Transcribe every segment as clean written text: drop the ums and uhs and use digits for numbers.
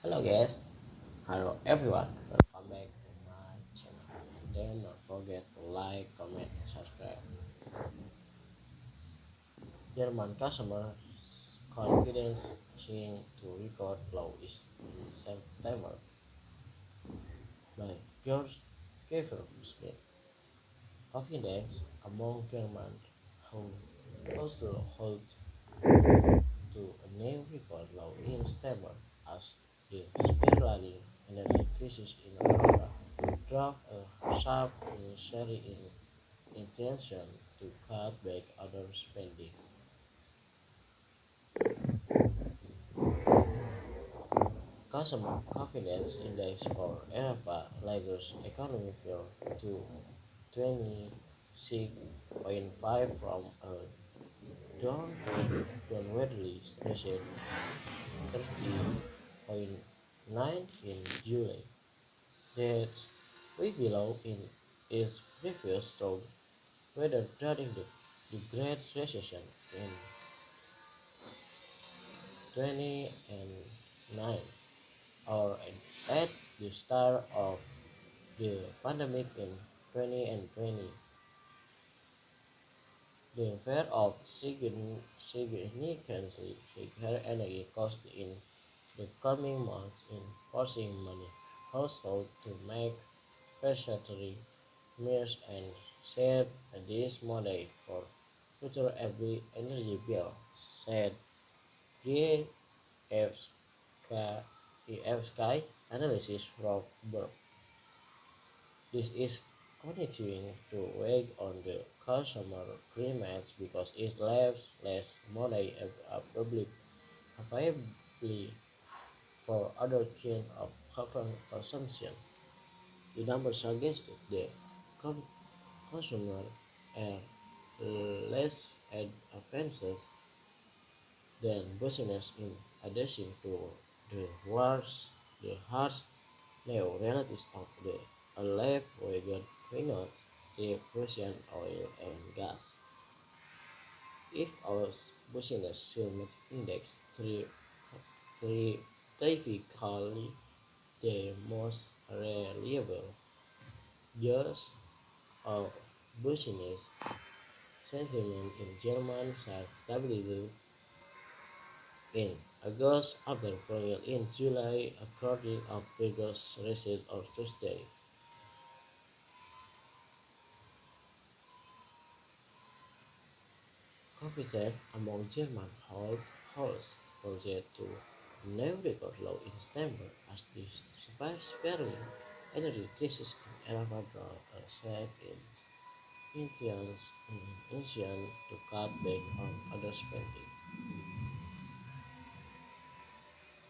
Hello guys, hello everyone, welcome back to my channel. Then don't forget to like, comment, and subscribe. German customers confidence seeing to record low is in September by George Smith. Confidence among German who also hold to a new record low in September as the spiraling energy crisis in Europa drove a sharp initially in intention to cut back other spending. Consumer confidence index for Europa laggers economy fell to 26.5 from a downwardly recent 30.9 in July. That's way below in its previous strong weather during the Great Recession in 2009 or at the start of the pandemic in 2020. The fear of significantly higher energy costs in the coming months in forcing many households to make precautionary measures and save this money for future every energy bill, said GFK analysis from Berg. This is continuing to weigh on the consumer climate because it leaves less money available for other kinds of consumption. The numbers suggested that consumers are less advanced than business in addition to the wars, the harsh new realities of the alive without still Russian oil and gas. If our business climate index typically the most reliable judge of business sentiment in Germany has stabilized in August after falling in July according to figures released on Tuesday. Confidence among German households project to new record low in September as the spiraling energy crisis in Europe brought a surge in intention to cut back on other spending.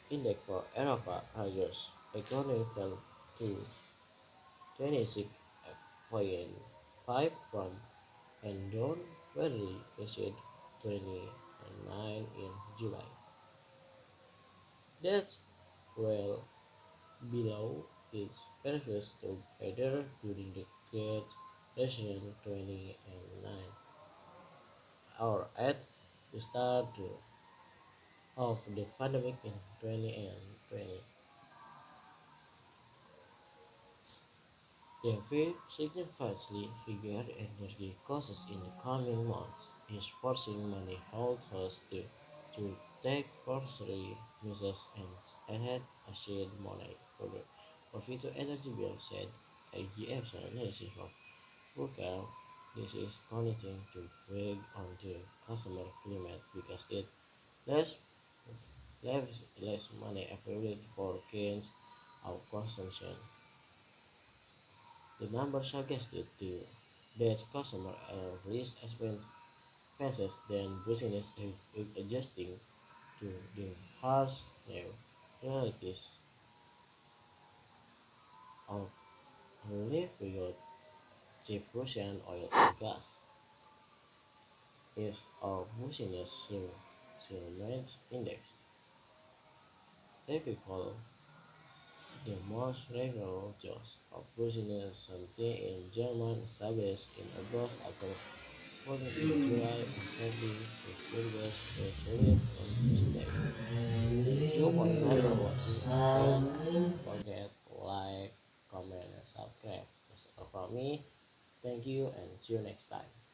Index for Europa Rogers economy fell to 26.5 from and down barely reached 29 in July. That's well below its previous top header during the Great Recession 2009 or at the start of the pandemic in 2020. The fear significantly higher energy costs in the coming months is forcing many households to take forceful measures and add assured money for future energy bills, said AGF's analysis of Burkhardt. This is continuing to weigh on the customer climate because it leaves less money available for gains of consumption. The numbers suggested that customers are less expenses than business is adjusting to the harsh new realities of life without cheap Russian oil and gas. If our business remains index, typical the most regular jobs of business something in German established in August after falling in July according to figures released on Tuesday. Thank you for watching. about me. Thank you and see you next time.